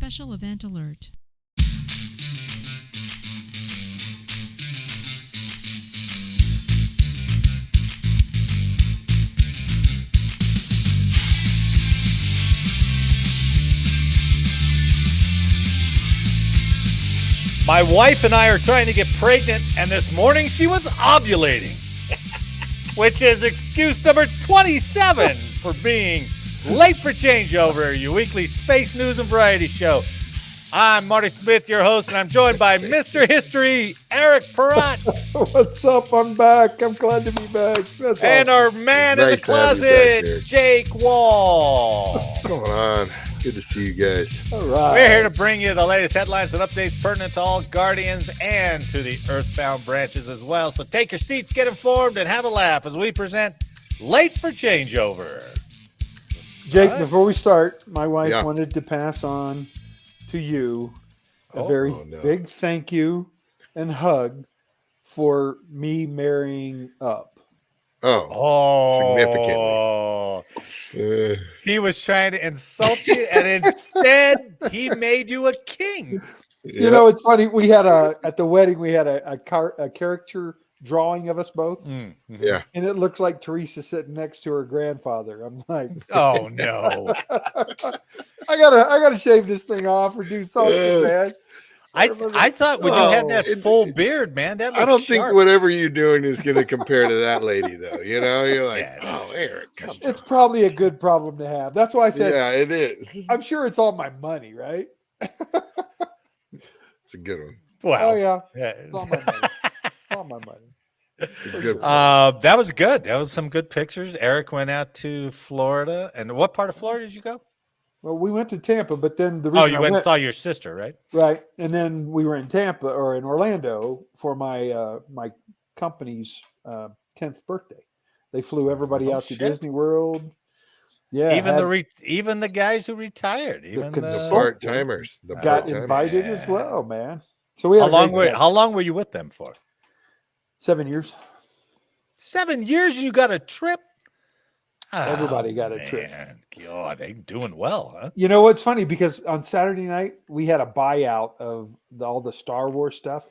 Special event alert. My wife and I are trying to get pregnant, and this morning she was ovulating, which is excuse number 27 for being late for Changeover, your weekly space news and variety show. I'm Marty Smith, your host, and I'm joined by Mr. History, Eric Perrott. What's up? I'm back. I'm glad to be back. That's and awesome. Our man in the Nice to have you closet, back, Jake Wall. What's going on? Good to see you guys. All right. We're here to bring you the latest headlines and updates pertinent to all Guardians and to the Earthbound branches as well. So take your seats, get informed, and have a laugh as we present Late for Changeover. Jake, All right. before we start, my wife Yeah. wanted to pass on to you a Oh, very no. big thank you and hug for me marrying up. Oh, Significantly. he was trying to insult you, and instead he made you a king. You know, it's funny. We had at the wedding, we had a caricature drawing of us both, Yeah. and it looked like Teresa sitting next to her grandfather. I'm like, Oh no. I gotta shave this thing off or do something, man. I thought when you had that it- full beard, man, that I looked don't think sharp. whatever you're doing is going to compare to that lady, though. You know, you're like, Yeah, oh, Eric, come on. It's probably a good problem to have. That's why I said, Yeah, it is. I'm sure it's all my money, right? It's a good one. Wow. Oh yeah, Yeah. it's all my money. It's all my money. It's a For good sure. one. That was good. That was some good pictures. Eric went out to Florida. And what part of Florida did you go? Well, we went to Tampa, but then the Oh, reason you I went and saw your sister, right? right, and then we were in Tampa or in Orlando for my my company's 10th birthday. They flew everybody Oh, out to shit. Disney World. Yeah, Even the guys who retired, even The consultant part-timers. The got part-timers. invited as well, man. So we had how long were you with them for? 7 years. 7 years. You got a trip. Everybody got a trip. Man. God, they doing well, huh? You know what's funny? Because on Saturday night we had a buyout of all the Star Wars stuff,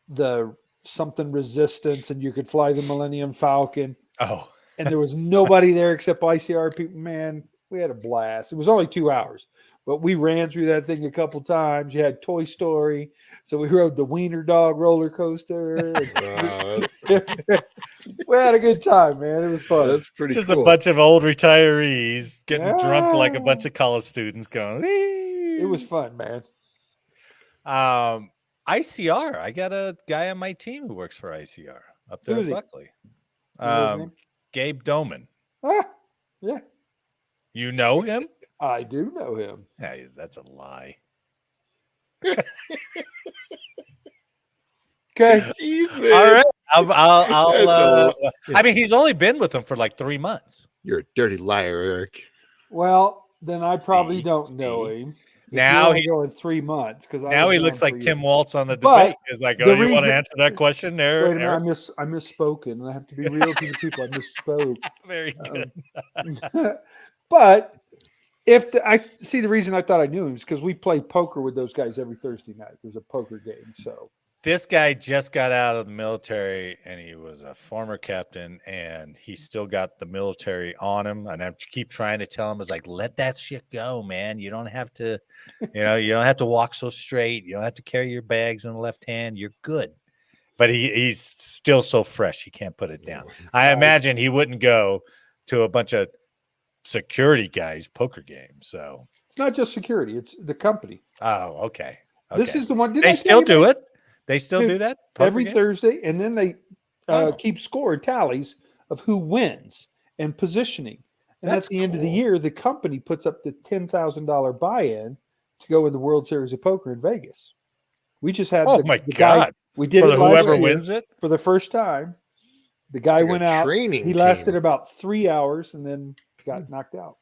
the something Resistance, and you could fly the Millennium Falcon. Oh, And there was nobody there except ICR people. Man, we had a blast. It was only 2 hours, but we ran through that thing a couple times. You had Toy Story, so we rode the Wiener Dog roller coaster. Wow, We had a good time, man. It was fun. that's pretty just cool. a bunch of old retirees getting drunk like a Yeah. bunch of college students going. It was fun, man. ICR. I got a guy on my team who works for ICR up there Who's in he? Buckley. You know his name? Gabe Doman. Ah, yeah, You know him? I do know him. Yeah, that's a lie. Okay. Jeez, man. All right. I'll That's I mean, he's only been with them for like 3 months. You're a dirty liar, Eric. Well, then I probably See, don't know see. him. If Now you he- only go in 3 months because Now he looks like Tim Waltz on the But debate. Is like, the oh, you want reason- to answer that question there? Wait a minute, Eric? I misspoken, and I have to be real to the people. I misspoke. Very good. But I see the reason I thought I knew him is because we play poker with those guys every Thursday night. There's a poker game, so This guy just got out of the military, and he was a former captain, and he still got the military on him. And I keep trying to tell him, is like, let that shit go, man. You don't have to, you don't have to walk so straight. You don't have to carry your bags in the left hand. You're good. But he's still so fresh, he can't put it down. I Nice. imagine he wouldn't go to a bunch of security guys' poker games. So, it's not just security; it's the company. oh, okay. This is the one. Did They I tell still you do that? it. They still Dude, do that every Poker game? Thursday, and then they Oh. keep score and tallies of who wins and positioning. And That's at the end of the cool. year, the company puts up the $10,000 buy-in to go in the World Series of Poker in Vegas. We just had Oh the my guy. God. We did For it last whoever year wins it. for the first time. The guy Like a went out. training He lasted team. about 3 hours and then got knocked out.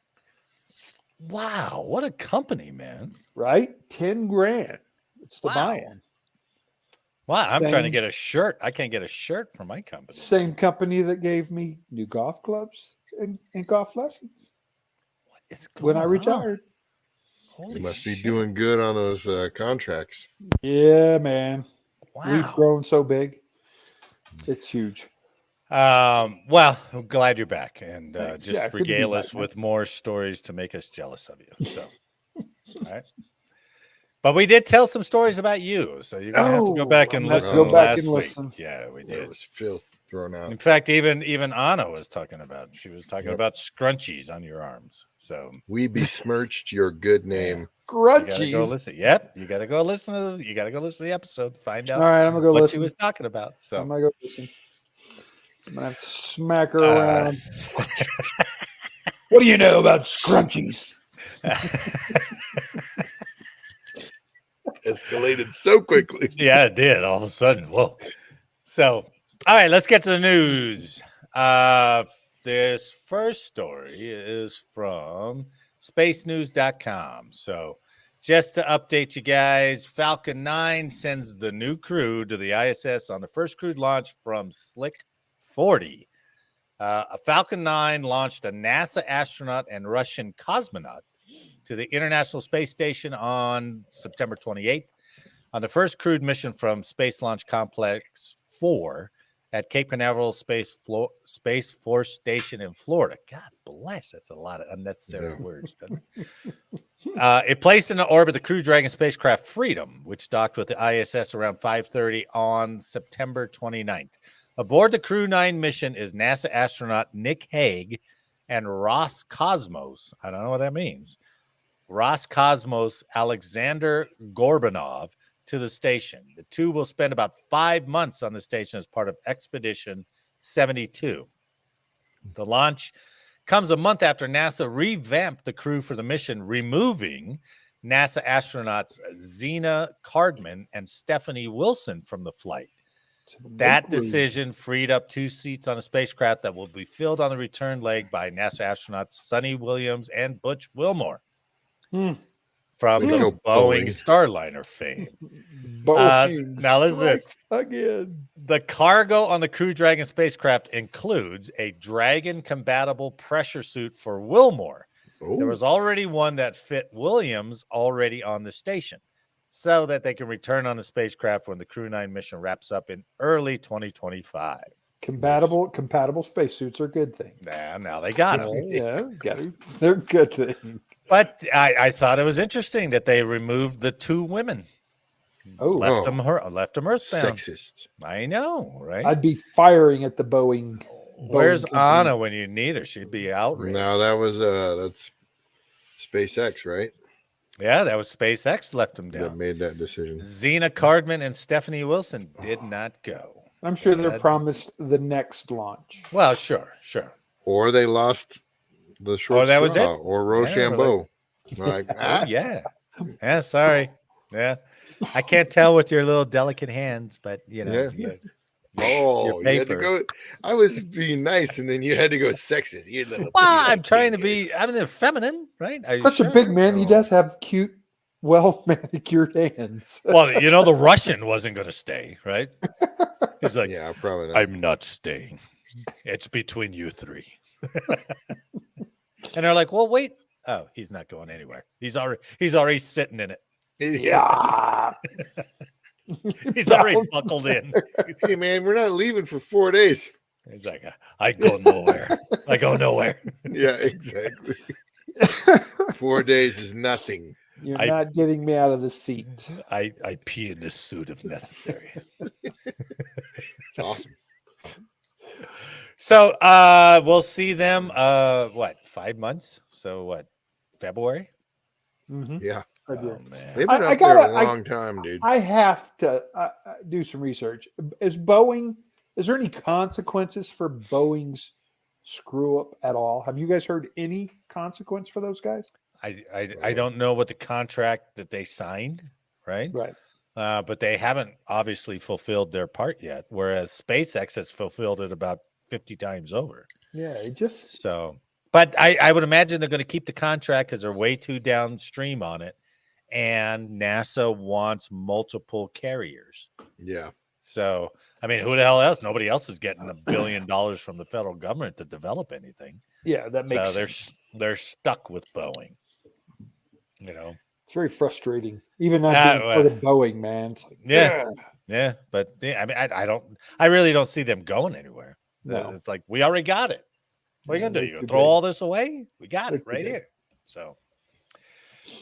Wow, what a company, man. Right? 10 grand. It's the Wow. buy-in. Wow, I'm trying to Same- get a shirt. I can't get a shirt from my company. Same company that gave me new golf clubs and golf lessons What is when I going on? retired. Holy Must be shit. doing good on those contracts. Yeah, man. We've Wow. grown so big. It's huge. Well, I'm glad you're back, and Thanks. just Yeah, good to be regale back, us man. with more stories to make us jealous of you. So, all right. But we did tell some stories about you, so you're gonna have to go back and I'm gonna have to listen. go back last and week. listen. Yeah, we There did. was filth thrown out. In fact, even Anna was talking about. She was talking Yep. about scrunchies on your arms. So We besmirched your good name. you gotta go Crunchies. listen. Yep, you gotta go listen to. You gotta go listen to the episode to find out All right, I'm gonna go what listen. she was talking about. So I'm gonna go listen. I'm gonna have to smack her around. What do you know about scrunchies? Escalated so quickly. Yeah, it did. All of a sudden, whoa. So, all right, let's get to the news. This first story is from spacenews.com. So, just to update you guys, Falcon 9 sends the new crew to the ISS on the first crewed launch from Slick 40. A Falcon 9 launched a NASA astronaut and Russian cosmonaut to the International Space Station on September 28th on the first crewed mission from Space Launch Complex 4 at Cape Canaveral Space Force Station in Florida. God bless, that's a lot of unnecessary words. It placed into orbit the Crew Dragon spacecraft Freedom, which docked with the ISS around 5:30 on September 29th. Aboard the Crew 9 mission is NASA astronaut Nick Hague and Roscosmos. I don't know what that means. Roscosmos Alexander Gorbanov to the station. The two will spend about 5 months on the station as part of Expedition 72. The launch comes a month after NASA revamped the crew for the mission, removing NASA astronauts Zena Cardman and Stephanie Wilson from the flight. That decision freed up 2 seats on a spacecraft that will be filled on the return leg by NASA astronauts Sonny Williams and Butch Wilmore from the Boeing Starliner fame. Boeing now listen to this. Again. The cargo on the Crew Dragon spacecraft includes a Dragon-compatible pressure suit for Wilmore. Ooh. There was already one that fit Williams already on the station, so that they can return on the spacecraft when the Crew 9 mission wraps up in early 2025. Compatible spacesuits are a good thing. Yeah, now they got them. Yeah, they're a good thing. But I thought it was interesting that they removed the 2 women. Left them earthbound. Sexist. I know, right? I'd be firing at the Boeing. Where's company. Anna when you need her? She'd be outraged. No, that was that's SpaceX, right? Yeah, that was SpaceX left them down. That made that decision. Zena Cardman and Stephanie Wilson did not go. I'm sure they're promised the next launch. Well, sure. Or they lost the short that was straw, it? or Rochambeau. Yeah, sorry. Yeah. I can't tell with your little delicate hands, but you know. Yeah. Your You had to paper. go. I was being nice, and then you had to go sexist. You little. Well, I'm trying to be. I'm feminine, right? Such a big man. He does have cute, well manicured hands. Well, you know, the Russian wasn't going to stay, right? He's like, Yeah, probably not. I'm not staying. It's between you 3. And they're like, well, wait. Oh, he's not going anywhere. He's already sitting in it. Yeah. He's already buckled in. Hey, man, we're not leaving for 4 days. He's like, I go nowhere. I go nowhere. Yeah, exactly. 4 days is nothing. You're not getting me out of the seat. I pee in this suit if necessary. It's awesome. So we'll see them 5 months? So what, February? Mm-hmm. Yeah. I do. Oh, man. They've been up there a long time, dude. I have to do some research. Is there any consequences for Boeing's screw up at all? Have you guys heard any consequence for those guys? I don't know what the contract that they signed, right? Right. But they haven't obviously fulfilled their part yet, whereas SpaceX has fulfilled it about 50 times over. Yeah, it just so. But I would imagine they're going to keep the contract because they're way too downstream on it, and NASA wants multiple carriers. Yeah. So I mean, who the hell else? Nobody else is getting $1 billion from the federal government to develop anything. Yeah, that makes so sense. they're stuck with Boeing. You know. It's very frustrating. Even not Ah, being well. part of Boeing, man. It's like, Yeah. ugh. Yeah, but I mean, I really don't see them going anywhere. No. It's like we already got it. What are you Yeah, gonna do? they're You gonna too throw big. all this away? We got They're it too right big. here. So,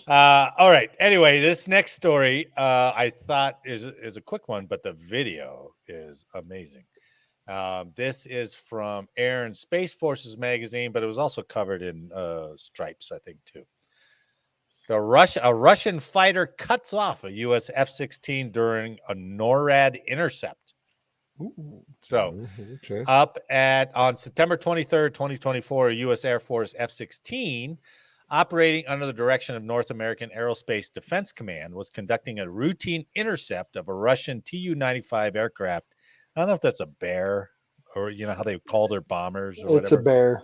all right. Anyway, this next story I thought is a quick one, but the video is amazing. This is from Air and Space Forces magazine, but it was also covered in Stripes, I think, too. A Russian fighter cuts off a U.S. F-16 during a NORAD intercept. Ooh. So, Okay. on September 23rd, 2024, a U.S. Air Force F-16 operating under the direction of North American Aerospace Defense Command was conducting a routine intercept of a Russian Tu-95 aircraft. I don't know if that's a bear or how they call their bombers or It's a whatever.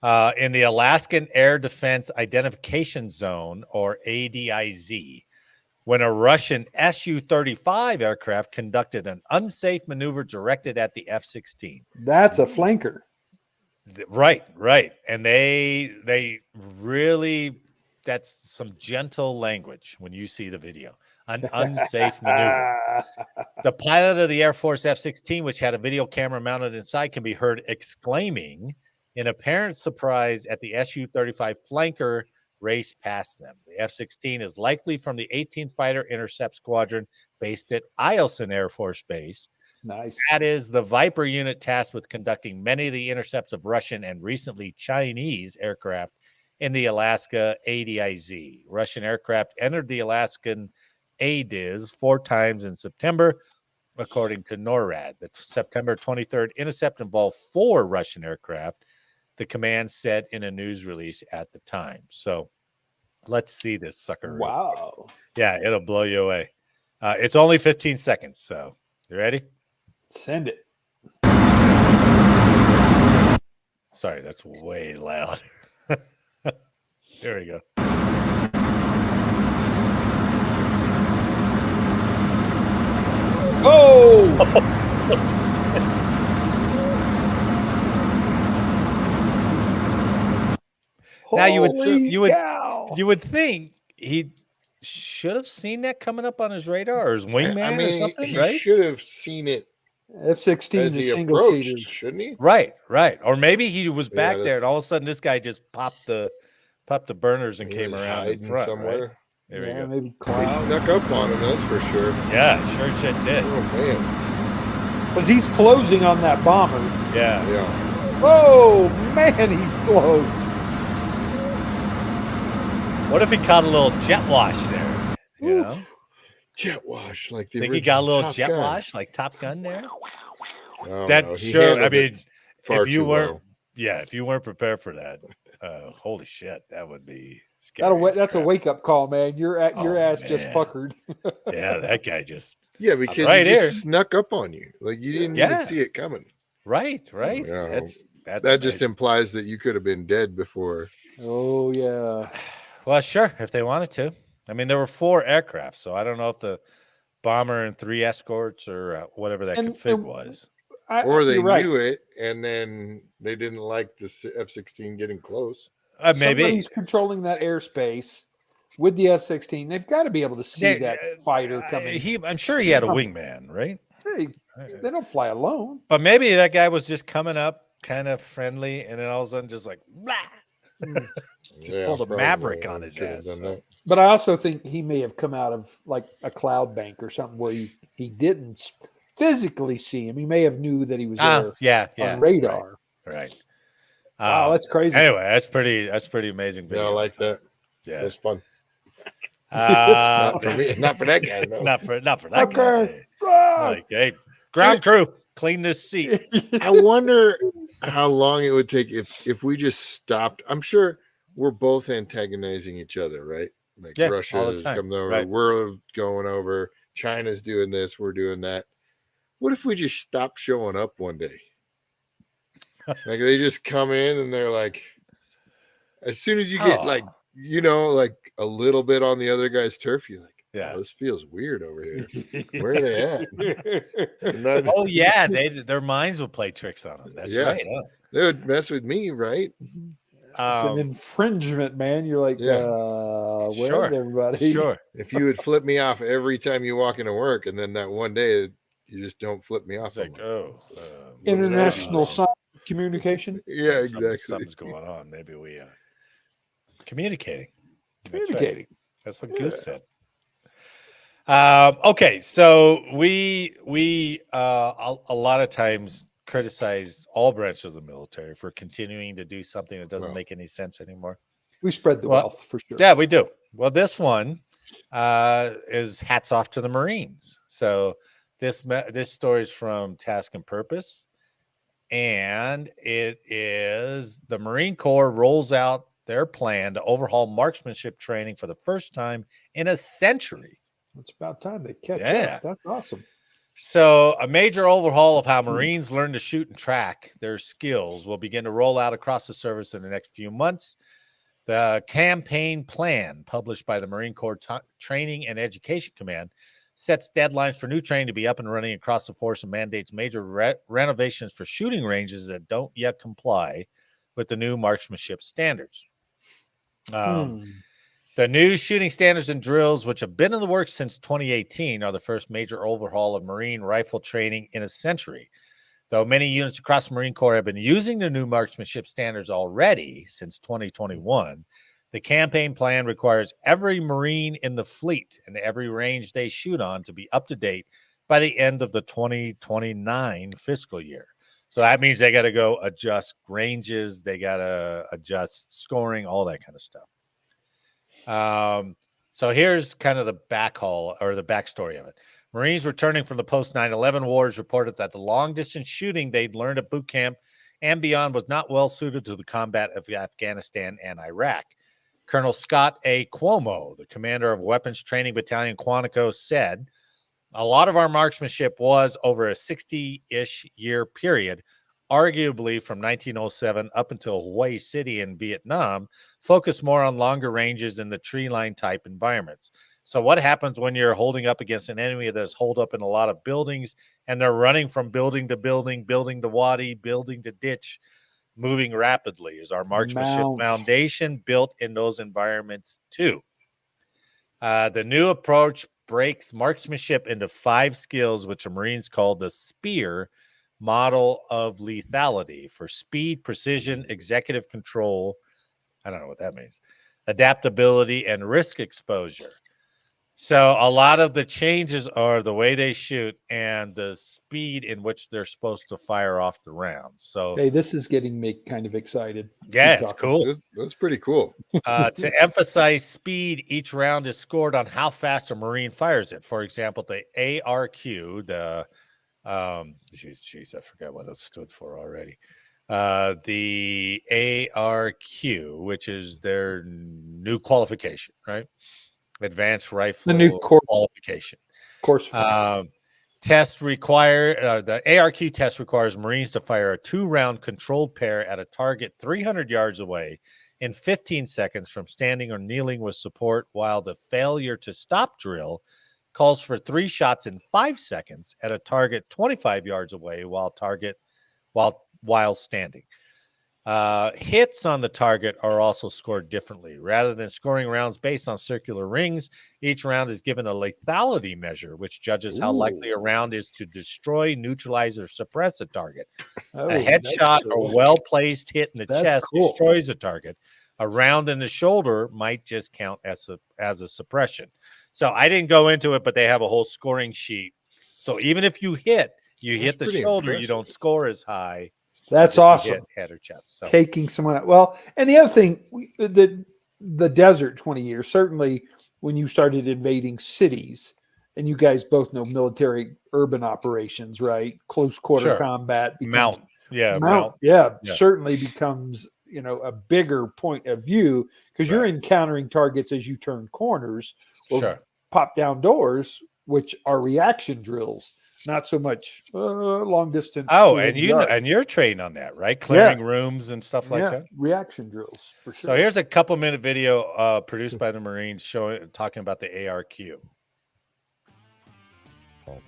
bear. In the Alaskan Air Defense Identification Zone, or ADIZ, when a Russian SU-35 aircraft conducted an unsafe maneuver directed at the F-16. That's a flanker. Right. And they really, that's some gentle language when you see the video. An unsafe maneuver. The pilot of the Air Force F-16, which had a video camera mounted inside, can be heard exclaiming in apparent surprise at the SU-35 flanker race past them. The F-16 is likely from the 18th Fighter Intercept Squadron based at Eielson Air Force Base. Nice. That is the Viper unit tasked with conducting many of the intercepts of Russian and recently Chinese aircraft in the Alaska ADIZ. Russian aircraft entered the Alaskan ADIZ 4 times in September, according to NORAD. The September 23rd intercept involved 4 Russian aircraft, the command said in a news release at the time. So let's see this sucker. Wow. Yeah, it'll blow you away. It's only 15 seconds. So you ready? Send it. Sorry, that's way loud. Here we go. Oh! Now you Holy would think he should have seen that coming up on his radar or his wingman or something, he right? should have seen it F-16 as is a he single approached, seater. shouldn't he? Right. Or maybe he was back there that's- and all of a sudden this guy just popped the burners and He came was around in hiding front, somewhere. right? There we Yeah, go. maybe They cloud. snuck up on him, that's for sure. Yeah, sure shit did. Oh man. Because he's closing on that bomber. Yeah. Yeah. Oh, man, he's close. What if he caught a little jet wash there? You Oof. know? Jet wash, like the Think he got a original little Top jet Gun. wash like Top Gun there? Oh, That no, he sure. I handled it mean, far if you too weren't, well. if you weren't prepared for that, holy shit, that would be scary. That's a crap. wake-up call, man. Your Oh, ass just man. puckered. Yeah, that guy just Yeah, because right he just here. snuck up on you. Like you didn't Yeah. even see it coming. right. Yeah. That's That just amazing. implies that you could have been dead before. Oh, yeah. Well, sure, if they wanted to. I mean, there were 4 aircraft, so I don't know if the bomber and 3 escorts or whatever that config was. Or they you're right. knew it and then they didn't like the F-16 getting close. Maybe Somebody's controlling that airspace with the F-16. They've got to be able to see that fighter coming. I'm sure he had a wingman, right? Hey, they don't fly alone. But maybe that guy was just coming up kind of friendly, and then all of a sudden just like, blah, just pulled a probably, maverick on his could have ass. done So. that. But I also think he may have come out of like a cloud bank or something where he didn't physically see him. He may have knew that he was there on radar. Right. Wow, that's crazy. Anyway, that's pretty amazing video. Yeah, I like that. Yeah, It was fun. It's not for me, not for that guy. No. not for that Okay. guy. Like, hey, ground crew, clean this seat. I wonder how long it would take if we just stopped. I'm sure we're both antagonizing each other, right? Like Yeah, all Russia the is time. coming over, Right. we're going over, China's doing this, we're doing that. What if we just stop showing up one day? Like they just come in and they're like, as soon as you get like a little bit on the other guy's turf, you're like, Yeah. oh, this feels weird over here. Where are they at? Oh yeah, their minds will play tricks on them. That's right. Huh? They would mess with me, right? It's an infringement, man. You're like, Yeah. where's Sure. everybody? Sure. If you would flip me off every time you walk into work, and then that one day you just don't flip me off, It's like, International sign communication. yeah, Something's going on. Maybe we communicating. Communicating. That's what Goose said. Okay, so we a lot of times criticize all branches of the military for continuing to do something that doesn't make any sense anymore. We spread the wealth for sure. Yeah, we do. Well, this one is hats off to the Marines. So this story is from Task and Purpose, and it is the Marine Corps rolls out their plan to overhaul marksmanship training for the first time in a century. It's about time they catch up. That's awesome. So a major overhaul of how Marines learn to shoot and track their skills will begin to roll out across the service in the next few months. The campaign plan published by the Marine Corps Training and Education Command sets deadlines for new training to be up and running across the force and mandates major renovations for shooting ranges that don't yet comply with the new marksmanship standards. The new shooting standards and drills, which have been in the works since 2018, are the first major overhaul of Marine rifle training in a century. Though many units across the Marine Corps have been using the new marksmanship standards already since 2021, the campaign plan requires every Marine in the fleet and every range they shoot on to be up to date by the end of the 2029 fiscal year. So that means they got to go adjust ranges, they got to adjust scoring, all that kind of stuff. So here's kind of the backhaul or the backstory of it. Marines returning from the post 9/11 wars reported that the long distance shooting they'd learned at boot camp and beyond was not well suited to the combat of Afghanistan and Iraq. Colonel Scott A. Cuomo, the commander of Weapons Training Battalion Quantico, said, "A lot of our marksmanship was over a 60-ish year period, arguably from 1907 up until Hawaii City in Vietnam, focused more on longer ranges in the tree line type environments." So what happens when you're holding up against an enemy that's holed up in a lot of buildings and they're running from building to building, building to wadi, building to ditch, moving rapidly? Is our marksmanship foundation built in those environments too? The new approach breaks marksmanship into 5 skills, which the Marines call the SPEAR model of lethality: for speed, precision, executive control. I don't know what that means. Adaptability and risk exposure. So a lot of the changes are the way they shoot and the speed in which they're supposed to fire off the rounds. So hey, this is getting me kind of excited. Yeah, it's cool. That's pretty cool. To emphasize speed, each round is scored on how fast a Marine fires it. For example, the ARQ, the geez, I forgot what it stood for already. The ARQ, which is their new qualification, right? Advanced Rifle the new qualification. Course test require the ARQ test requires Marines to fire a 2-round controlled pair at a target 300 yards away in 15 seconds from standing or kneeling with support, while the failure to stop drill calls for 3 shots in 5 seconds at a target 25 yards away while standing. Hits on the target are also scored differently. Rather than scoring rounds based on circular rings, each round is given a lethality measure, which judges how likely a round is to destroy, neutralize, or suppress a target. A headshot or well-placed hit in the chest destroys a target. A round in the shoulder might just count as a suppression. So I didn't go into it, but they have a whole scoring sheet. So even if you hit the shoulder, you don't score as high. That's awesome. Head or chest. So. Taking someone out. Well, and the other thing, the desert 20 years, certainly when you started invading cities, and you guys both know military urban operations, right? Close quarter combat. Becomes, certainly becomes, a bigger point of view because you're encountering targets as you turn corners or pop down doors, which are reaction drills. Not so much long distance. Oh, and you're trained on that, right? Clearing rooms and stuff like that. Reaction drills for sure. So here's a couple-minute video produced by the Marines talking about the ARQ.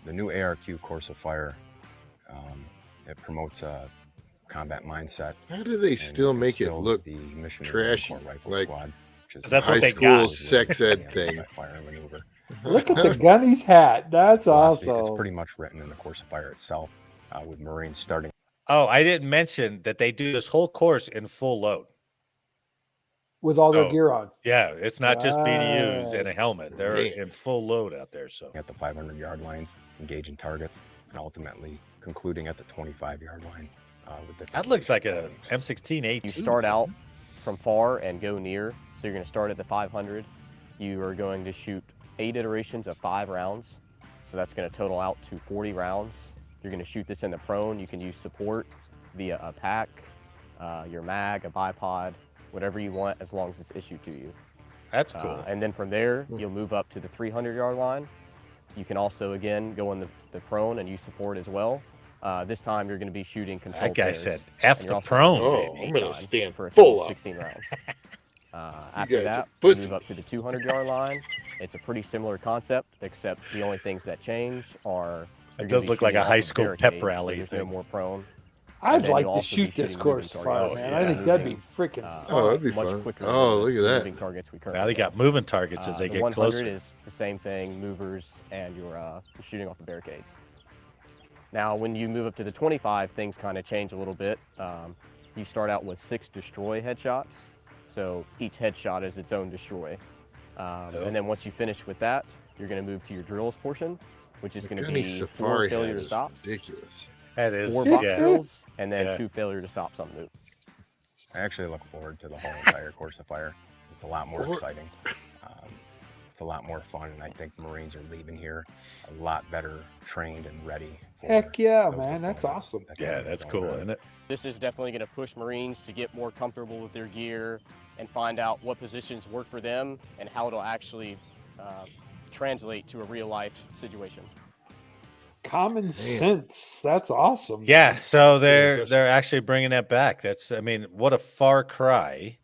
The new ARQ course of fire, it promotes combat mindset. How do they and still make it instills look the mission trashy, rifle like squad, which is 'Cause that's what high they school got. sex ed thing? Fire and maneuver. Look at the gunny's hat. That's Philosophy, awesome. It's pretty much written in the course of fire itself, with Marines starting. Oh, I didn't mention that they do this whole course in full load. With all their So, gear on. Yeah, it's not just BDUs and a Right. helmet. They're Man. in full load out there. So At the 500-yard lines, engaging targets, and ultimately concluding at the 25-yard line. With the that looks like a M16A2. You start out from far and go near. So you're going to start at the 500. You are going to shoot 8 iterations of 5 rounds. So that's going to total out to 40 rounds. You're going to shoot this in the prone. You can use support via a pack, your mag, a bipod, whatever you want, as long as it's issued to you. That's cool. And then from there, you'll move up to the 300-yard line. You can also, again, go in the prone and use support as well. This time, you're going to be shooting control That guy pairs, said, and F you're the also prone. shooting Oh, I'm 8 gonna times stand for a full total of up. 16 rounds. guys After that, are we move up pussies. to the 200-yard line. It's a pretty similar concept, except the only things that change are It does look like a high school pep rally So there's no thing. more prone. I'd then like you'll to also be shoot this shooting course moving fire, targets. man. Oh, I yeah. think that'd be Moving, freaking Oh, fun. that'd be much fun. quicker Oh, than look the at that. moving targets we currently Now they got have. moving targets as they The get 100 closer. is the same thing, movers, and you're shooting off the barricades. Now, when you move up to the 25, things kind of change a little bit. You start out with 6 destroy headshots, so each headshot is its own destroy. And then once you finish with that, you're going to move to your drills portion, which is The going to gunny be 4 safari hat failure to is stops, ridiculous. That is 4 box yeah. drills, and then Yeah. 2 failure to stops on the move. I actually look forward to the whole entire course of fire. It's a lot more exciting. It's a lot more fun, and I think the Marines are leaving here a lot better trained and ready. For Heck yeah, those man. That's deployments awesome. that Yeah, come that's down cool, the road. isn't it? This is definitely going to push Marines to get more comfortable with their gear and find out what positions work for them and how it'll actually translate to a real life situation. Common sense. That's awesome. Yeah, so impressive. they're actually bringing that back. That's I mean, what a far cry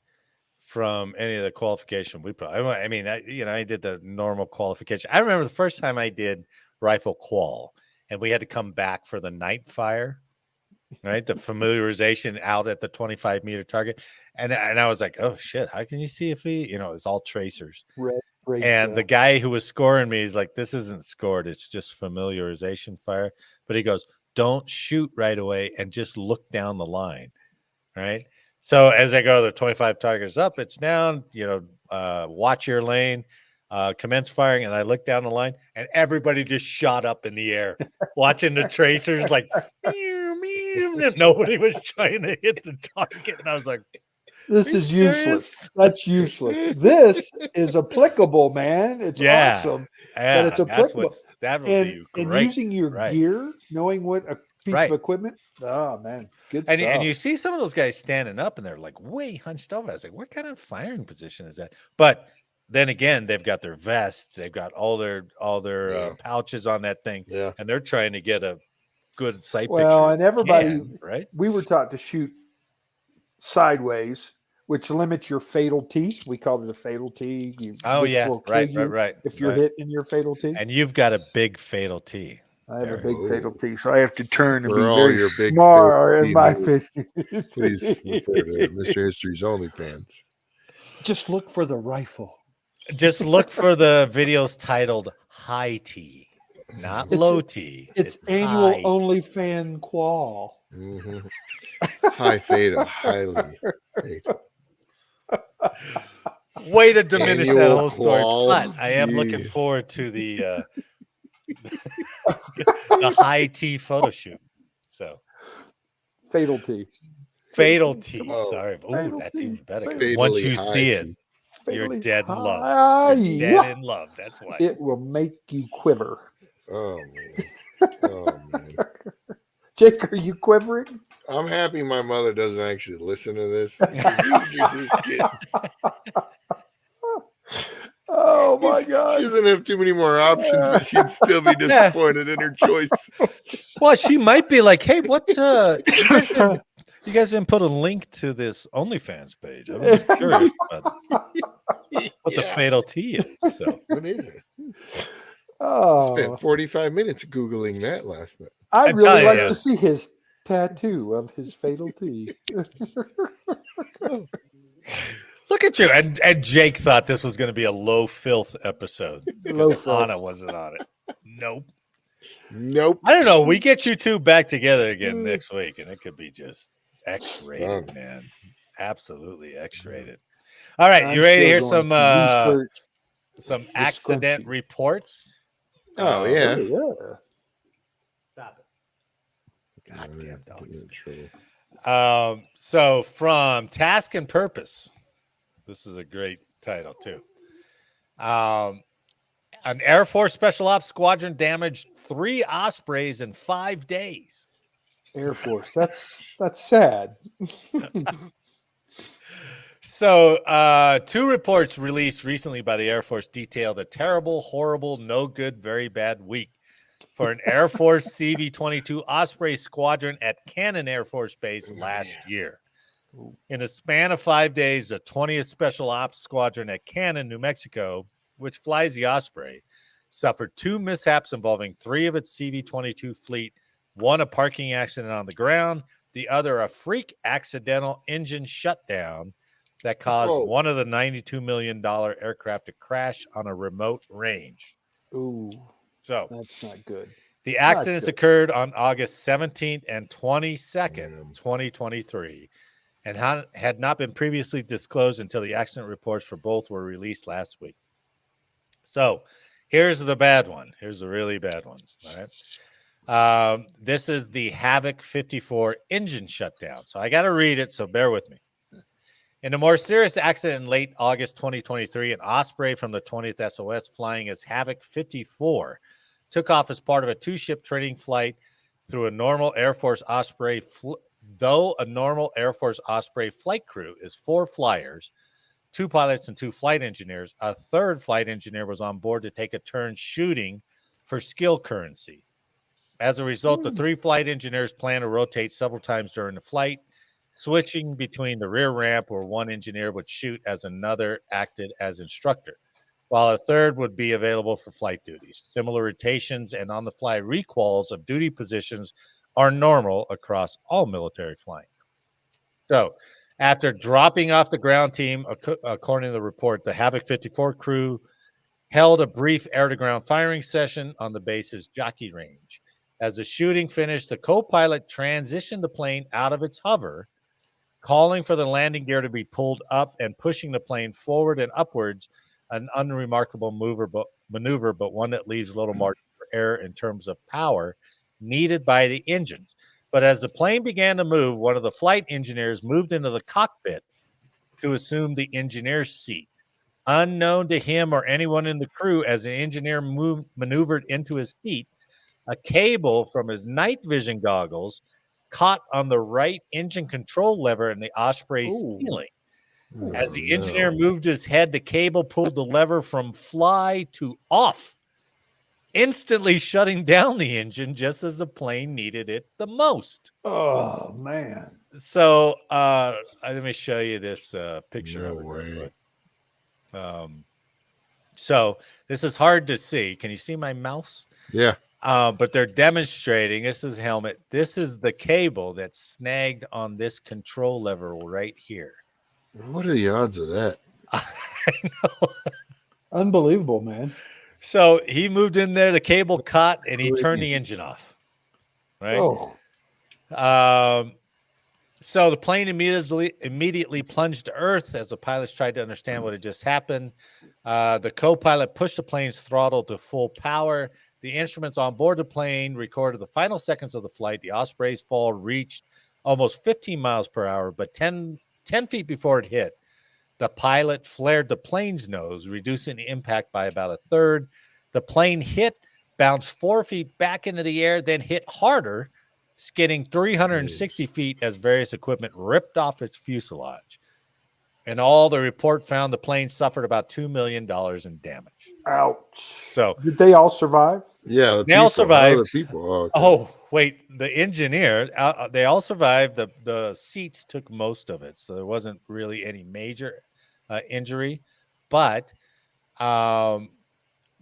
from any of the qualification we put. I mean, I did the normal qualification. I remember the first time I did rifle qual, and we had to come back for the night fire, right? The familiarization out at the 25-meter target, and I was like, oh shit, how can you see if it's all tracers. Race, And the guy who was scoring me is like, this isn't scored. It's just familiarization fire. But he goes, don't shoot right away and just look down the line. Right. So as I go, the 25 targets up, it's down, watch your lane, commence firing. And I look down the line and everybody just shot up in the air, watching the tracers like, meow, meow. Nobody was trying to hit the target. And I was like, this "Are is you useless. serious?" That's useless. This is applicable, man. It's Yeah. awesome Yeah, that it's that's applicable. that would And, be and great. using your Right. gear, knowing what a piece Right. of equipment. Oh man, good And stuff. you see some of those guys standing up and they're like way hunched over. I was like, what kind of firing position is that? But then again, they've got their vests, they've got all their Yeah. pouches on that thing, Yeah. and they're trying to get a good sight Well, picture. and everybody, right? we were taught to shoot sideways, which limits your fatal T. We called it a fatal T. Oh which yeah, will kill right, you right. if you're right. hit in your fatal T. And you've got a big fatal T. I have a Very big fatal T, so I have to turn and For be all very your big smart fatal in T my moves, fatal Please refer to Mr. History's OnlyFans. Just look for the rifle. Just look for the videos titled High T, not It's- low T. It's annual high T. OnlyFan qual. Mhm. High fatal, highly fatal. Way to diminish that Annual whole story. qual. But I am looking Jeez. forward to the the high T photo shoot. So Fatal T. fatal T. Oh. Sorry. Ooh, Fatal that's T. even better. 'cause Fatally once you high see it, T. you're Fatally dead in love. high. You're dead Yeah. in love. That's why. It will make you quiver. Oh man. Oh man. Jake, are you quivering? I'm happy my mother doesn't actually listen to this. You're just kidding. Oh my She God. doesn't have too many more options, but she'd still be disappointed in her choice. Well, she might be like, hey, what you guys didn't put a link to this OnlyFans page. I was just curious about what the fatal T is. So What is it? I Oh, spent 45 minutes Googling that last night. I'd I'm really telling like you. to see his tattoo of his fatal T. Look at you. And Jake thought this was going to be a low filth episode Low because Anna filth. wasn't on it. Nope. Nope. I don't know. We get you two back together again next week, and it could be just X-rated, Done. man. Absolutely X-rated. All right, I'm you ready to hear still going to research some the accident scrunchie. reports? Oh, yeah. Oh, yeah. Stop it. Goddamn dogs. Getting in trouble. So from Task and Purpose, this is a great title too. An Air Force Special Ops squadron damaged 3 Ospreys in 5 days. Air Force. That's sad. So 2 reports released recently by the Air Force detailed a terrible, horrible, no good, very bad week for an Air Force CV-22 Osprey squadron at Cannon Air Force Base last year. In a span of 5 days, the 20th Special Ops Squadron at Cannon, New Mexico, which flies the Osprey, suffered 2 mishaps involving 3 of its CV-22 fleet, one a parking accident on the ground, the other a freak accidental engine shutdown that caused Whoa. one of the $92 million aircraft to crash on a remote range. Ooh, So that's not good. the accidents good. occurred on August 17th and 22nd, Damn. 2023, and had not been previously disclosed until the accident reports for both were released last week. So here's the bad one. Here's the really bad one. All right. This is the Havoc 54 engine shutdown. So I got to read it, so bear with me. In a more serious accident in late August 2023, an Osprey from the 20th SOS flying as Havoc 54 took off as part of a 2-ship training flight through a normal Air Force Osprey. Though a normal Air Force Osprey flight crew is 4 flyers, 2 pilots and 2 flight engineers, a 3rd flight engineer was on board to take a turn shooting for skill currency. As a result, the 3 flight engineers plan to rotate several times during the flight, switching between the rear ramp where one engineer would shoot as another acted as instructor, while a 3rd would be available for flight duties. Similar rotations and on-the-fly requals of duty positions are normal across all military flying. So, after dropping off the ground team, according to the report, the Havoc 54 crew held a brief air-to-ground firing session on the base's jockey range. As the shooting finished, the co-pilot transitioned the plane out of its hover, calling for the landing gear to be pulled up and pushing the plane forward and upwards, an unremarkable maneuver, but one that leaves little margin for error in terms of power needed by the engines. But as the plane began to move, one of the flight engineers moved into the cockpit to assume the engineer's seat. Unknown to him or anyone in the crew, as the engineer maneuvered into his seat, a cable from his night vision goggles caught on the right engine control lever in the Osprey's ceiling. As the engineer moved his head, the cable pulled the lever from fly to off, instantly shutting down the engine just as the plane needed it the most. Oh, man. So let me show you this picture No of it real way. quick. So this is hard to see. Can you see my mouse? Yeah. But they're demonstrating. This is helmet. This is the cable that's snagged on this control lever right here. What are the odds of that? I know. Unbelievable, man. So he moved in there, the cable caught, and he turned the engine off. Right. Oh, So the plane immediately plunged to earth as the pilots tried to understand what had just happened. The co-pilot pushed the plane's throttle to full power. The instruments on board the plane recorded the final seconds of the flight. The Osprey's fall reached almost 15 miles per hour, but 10 feet before it hit, the pilot flared the plane's nose, reducing the impact by about a third. The plane hit, bounced 4 feet back into the air, then hit harder, skidding 360 feet as various equipment ripped off its fuselage. In all, the report found the plane suffered about $2 million in damage. ouch. So Did they all survive? Yeah. They all survived. The people. Oh, okay. Oh, wait, the engineer, they all survived. The seats took most of it, so there wasn't really any major injury. But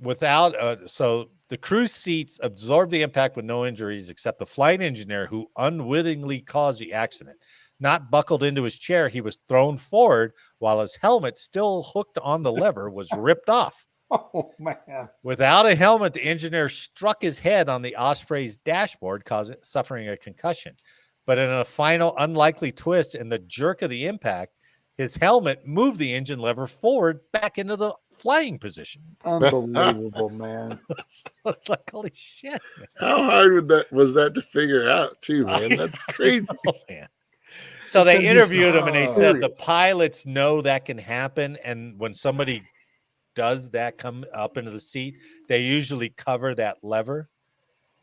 so the crew seats absorbed the impact with no injuries except the flight engineer who unwittingly caused the accident. Not buckled into his chair, he was thrown forward while his helmet, still hooked on the lever, was ripped off. Oh man! Without a helmet, the engineer struck his head on the Osprey's dashboard, suffering a concussion. But in a final unlikely twist in the jerk of the impact, his helmet moved the engine lever forward back into the flying position. Unbelievable, man. So it's like, holy shit, man. How hard was that to figure out, too, man? That's crazy. Oh, man. So It's gonna they be interviewed so him, and they said the serious. pilots know that can happen, and when somebody does that come up into the seat, they usually cover that lever.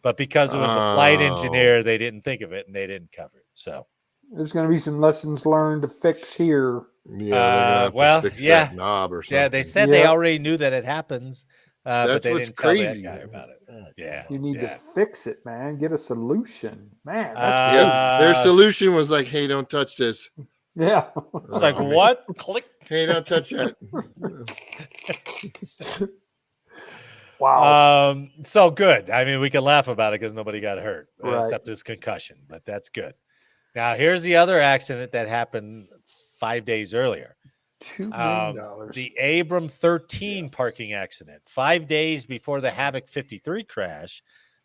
But because it was a flight engineer, they didn't think of it, and they didn't cover it. So There's going to be some lessons learned to fix here. Yeah, they're gonna have to fix that knob or something. yeah, they said they already knew that it happens, but That's they what's didn't tell that crazy. guy about it. Yeah, You need to fix it, man. Get a solution, man. That's Yeah, their solution was like, "Hey, don't touch this." crazy. Yeah. It's like, man. what? Click. Hey, don't touch that. Wow. So good. I mean, we can laugh about it because nobody got hurt Right. except his concussion, but that's good. Now, here's the other accident that happened 5 days earlier. $2 million. The Abram 13 parking accident. 5 days before the Havoc 53 crash,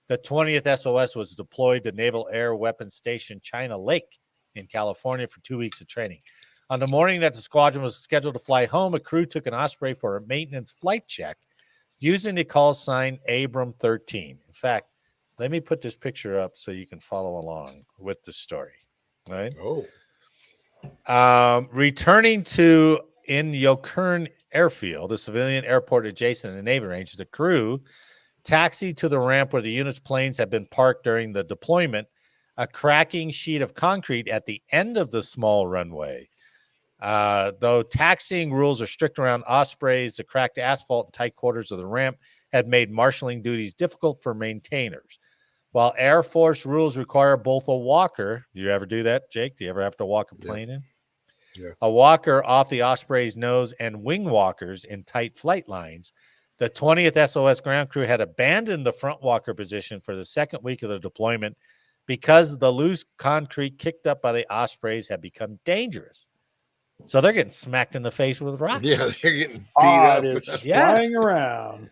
the 20th SOS was deployed to Naval Air Weapons Station China Lake in California for 2 weeks of training. On the morning that the squadron was scheduled to fly home, a crew took an Osprey for a maintenance flight check using the call sign Abram 13. In fact, let me put this picture up so you can follow along with the story. All right. Oh, Returning to Inyokern Airfield, a civilian airport adjacent to the Navy range, the crew taxied to the ramp where the unit's planes had been parked during the deployment, a cracking sheet of concrete at the end of the small runway. Though taxiing rules are strict around Ospreys, the cracked asphalt and tight quarters of the ramp had made marshaling duties difficult for maintainers. While Air Force rules require both a walker, do you ever do that, Jake? Do you ever have to walk a plane in? Yeah. A walker off the Osprey's nose and wing walkers in tight flight lines, the 20th SOS ground crew had abandoned the front walker position for the second week of the deployment because the loose concrete kicked up by the Ospreys had become dangerous. So they're getting smacked in the face with rocks. yeah, they're getting beat Pod up. is Yeah. flying around.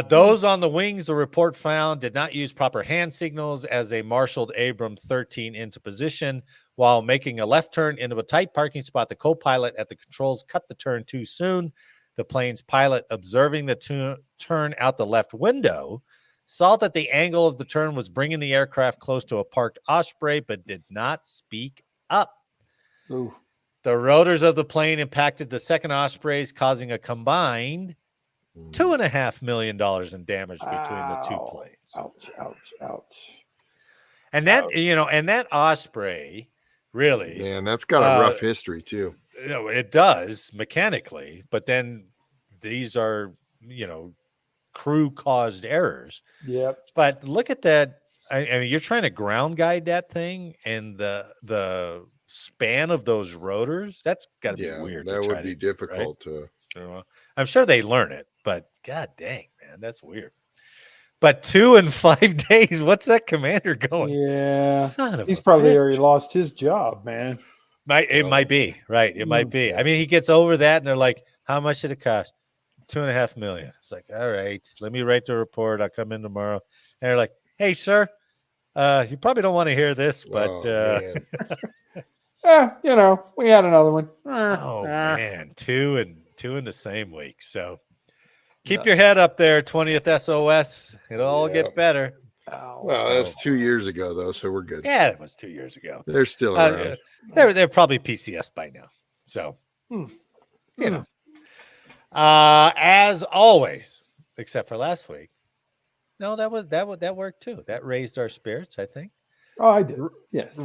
Those on the wings, the report found, did not use proper hand signals as they marshaled Abram 13 into position. While making a left turn into a tight parking spot, the co-pilot at the controls cut the turn too soon. The plane's pilot, observing the turn out the left window, saw that the angle of the turn was bringing the aircraft close to a parked Osprey, but did not speak up. Ooh. The rotors of the plane impacted the second Ospreys, causing a combined $2.5 million in damage between the two planes. Ouch, ouch, ouch. And that, and that Osprey, really, Man, that's got a rough history too. It does mechanically, but then these are, crew caused errors. Yep. But look at that. I mean, you're trying to ground guide that thing, and the span of those rotors, that's got to be weird. That would be difficult to. I'm sure they learn it, but god dang, man, that's weird. But 2 and 5 days, what's that commander going? Yeah. Son of He's a probably bitch. already lost his job, man. It might be, right? It might be. I mean, he gets over that, and they're like, "How much did it cost? $2.5 million." It's like, all right, let me write the report. I'll come in tomorrow. And they're like, "Hey, sir, you probably don't want to hear this, but man. We had another one. oh man, two in the same week. So keep your head up there, 20th SOS. It'll all get better. Well, that's 2 years ago though, so we're good. Yeah, it was 2 years ago. They're still around. They're probably PCS by now. So as always, except for last week. No, that worked too. That raised our spirits, I think. Oh, I did. Yes.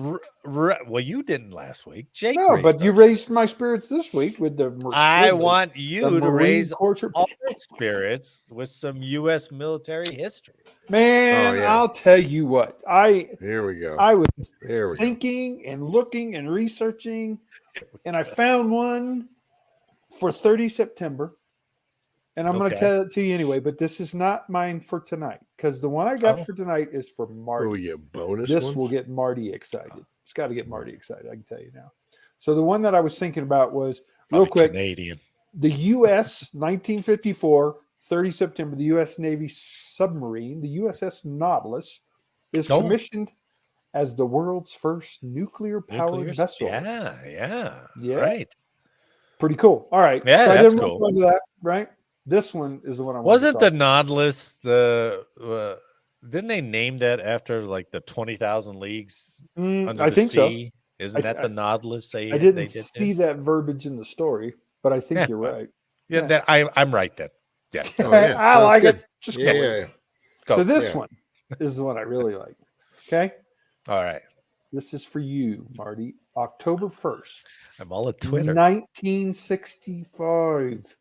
Well, you didn't last week, Jake. No, but you raised my spirits this week with the. I want you to raise all our spirits with some U.S. military history. Man, I'll tell you what. Here we go. I was There we thinking and looking and researching, and I found one for 30 September. and I'm going to Okay. tell it to you anyway. But this is not mine for tonight because the one I got Oh. for tonight is for Oh, Marty. we get bonus This ones? will get Marty excited. It's got to get Marty excited. I can tell you now. So the one that I was thinking about was real Probably quick. Canadian. The U.S. 1954, 30 September, the U.S. Navy submarine, the USS Nautilus, is Oh. commissioned as the world's first nuclear-powered vessel. Yeah. Yeah. Right. Pretty cool. All right. Yeah, so I that's didn't want to cool. go into that, right? This one is the one I wanted Wasn't to the talk Nautilus the didn't they name that after like the 20,000 leagues under I the think so. sea? Isn't that the Nautilus I they didn't did see there? that verbiage in the story, but I think Yeah, you're well, right. Yeah, Yeah. that I'm right then. Yeah. Oh, yeah. I Sounds like good. it. Just Yeah, go with yeah, it. yeah. Go. So this Yeah. one is the one I really like. Okay. All right. This is for you, Marty. October 1st, I'm all at Twitter. 1965.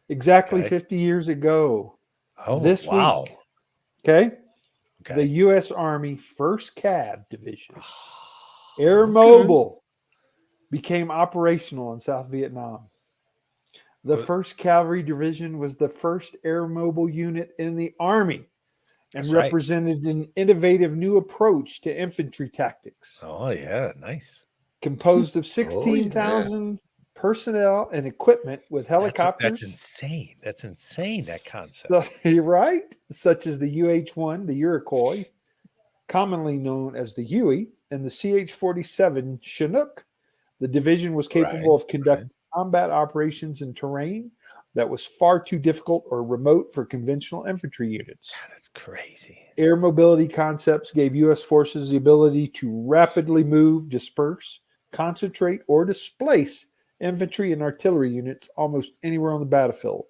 Exactly Okay. 50 years ago. Oh, This wow. week. Okay. Okay. The U.S. Army 1st Cav Division, Okay. Air Mobile, became operational in South Vietnam. The 1st Cavalry Division was the first air mobile unit in the Army and That's right. represented an innovative new approach to infantry tactics. Oh yeah, nice. Composed of 16,000 personnel and equipment with helicopters. That's insane. That's insane, that concept. So, you're right. Such as the UH-1, the Iroquois, commonly known as the Huey, and the CH-47 Chinook. The division was capable of conducting combat operations in terrain that was far too difficult or remote for conventional infantry units. God, that's crazy. Air mobility concepts gave U.S. forces the ability to rapidly move, disperse, concentrate, or displace infantry and artillery units almost anywhere on the battlefield.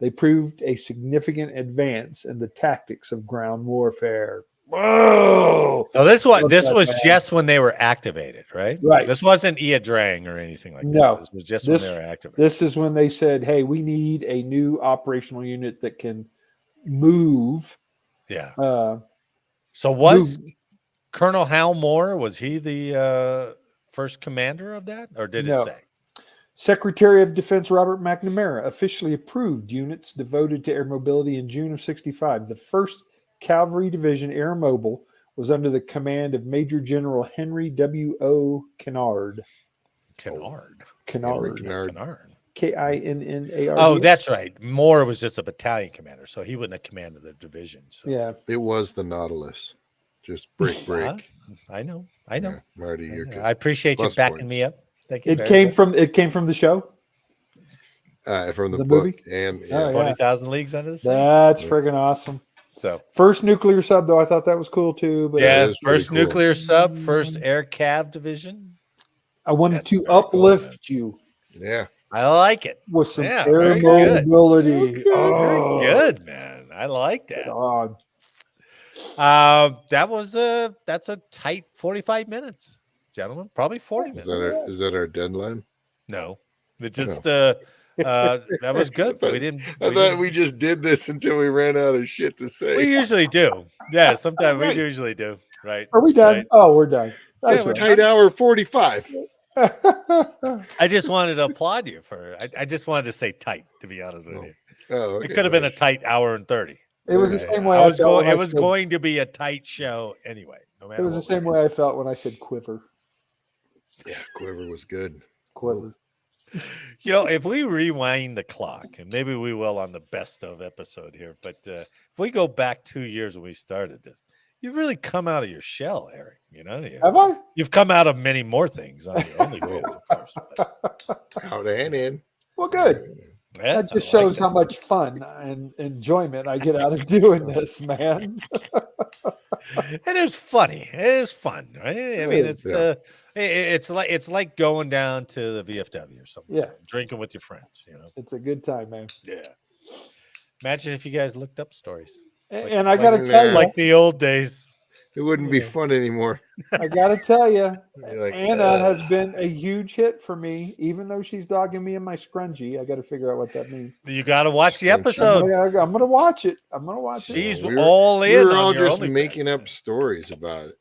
They proved a significant advance in the tactics of ground warfare. Whoa! So this Love was that, just when they were activated, right? Right. This wasn't Ia Drang or anything like that. No. This was just This- when they were activated. This is when they said, hey, we need a new operational unit that can move. Yeah. Uh, So was move. Colonel Hal Moore, was he the first commander of that? Or did it No. say? Secretary of Defense Robert McNamara officially approved units devoted to air mobility in June of 65. The 1st Cavalry Division Air Mobile was under the command of Major General Henry W.O. Kennard. Kennard. Kennard. Kennard. Kinnard. Oh, that's right. Moore was just a battalion commander, so he wouldn't have commanded the division. So. Yeah. It was the Nautilus. Just break. I know. Yeah, Marty, you're good. I appreciate you Plus backing points. me up. Thank you. It came from the show. From the The book movie? and Oh, yeah. 20,000 Leagues Under the Sea. That's Yeah. friggin' awesome. So First nuclear sub, though, I thought that was cool too. But yeah, That is pretty first cool. nuclear sub, first air cav division. I wanted That's to very cool, uplift you yeah. I like it. with some Yeah, air very good. mobility. Okay, Oh, Good, man. I like that. God. That's a tight 45 minutes, gentlemen. Probably 40 Is minutes. that our deadline? No, it just that was good. We didn't. I thought we just did this until we ran out of shit to say. We usually do. Yeah, sometimes Right. we usually do. Right. Are we done? Right. Oh, we're done. Yeah, That's we're right. Tight hour 45. I just wanted to applaud you for. I just wanted to say tight. To be honest with you, Oh, okay, it could have been a nice. tight hour and 30. It was the Yeah, same way I was felt going. when It was said- going to be a tight show anyway. No matter It was the what same we way I felt when I said quiver. Yeah, Quiver was good. Quiver. did. You know, if we rewind the clock, and maybe we will on the best of episode here, but if we go back 2 years when we started this, you've really come out of your shell, Eric. You know, Have I? you've come out of many more things on your OnlyFans, of course. But, Out and in. Well, good. yeah, That just I like shows how much fun and enjoyment I get out of doing this, man. It is funny. It is fun, right? I mean, is, it's like going down to the VFW or something. Yeah. Drinking with your friends. You know. It's a good time, man. Yeah. Imagine if you guys looked up stories And I got to like- tell you, like the old days. It wouldn't be Yeah. fun anymore. I got to tell you, You're like, Anna has been a huge hit for me, even though she's dogging me in my scrunchie. I got to figure out what that means. You got to watch the Scrunchy. episode. I'm gonna watch it. I'm gonna watch it. She's We were- all in. We were on all your just OnlyFans, making man. up stories about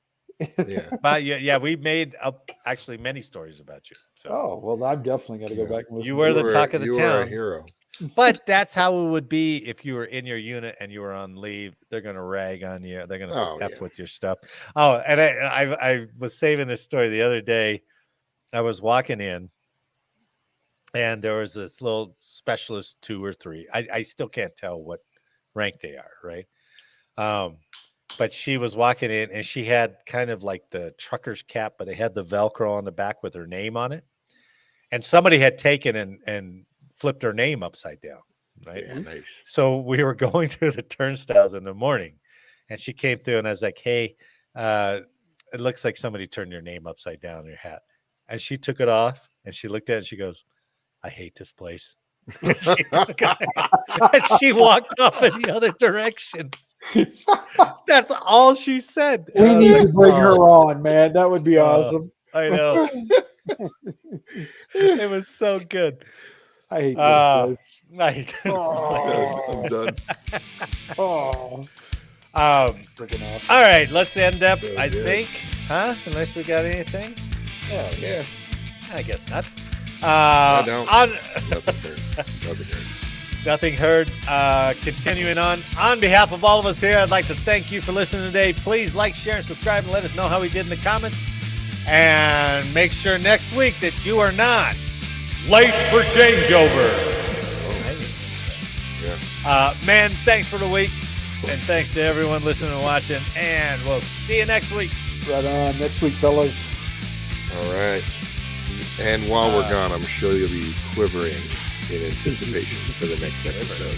it. Yeah. But yeah, we made up actually many stories about you. So Oh well, I'm definitely gonna go Yeah. back and listen. You were to the it. talk of the you were a town. hero. But that's how it would be if you were in your unit and you were on leave. They're going to rag on you. They're going to Oh, F yeah. with your stuff. Oh, and I was saving this story the other day. I was walking in, and there was this little specialist 2 or 3. I still can't tell what rank they are, right? But she was walking in, and she had kind of like the trucker's cap, but it had the Velcro on the back with her name on it. And somebody had taken and flipped her name upside down, right? Yeah, nice. So we were going through the turnstiles in the morning, and she came through, and I was like, "Hey, it looks like somebody turned your name upside down in your hat." And she took it off, and she looked at it, and she goes, "I hate this place." And she took it, and she walked off in the other direction. That's all she said. And We I was need like, to bring her "Oh, on, man. That would be awesome. I know. It was so good. I hate this place. I hate this Oh. I'm done. Oh, freaking awesome. All right, let's end up, So I good. think, huh? Unless we got anything? Oh, yeah. I guess not. don't. On Nothing heard. Nothing heard. Nothing heard. Continuing on behalf of all of us here, I'd like to thank you for listening today. Please like, share, and subscribe, and let us know how we did in the comments. And make sure next week that you are not late for changeover. Man, thanks for the week. And thanks to everyone listening and watching. And we'll see you next week. Right on. Next week, fellas. All right. And while we're gone, I'm sure you'll be quivering in anticipation for the next episode.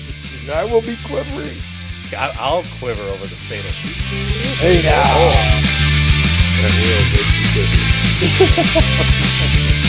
I will be quivering. I'll quiver over the fatal. Hey, now. That will make you quiver.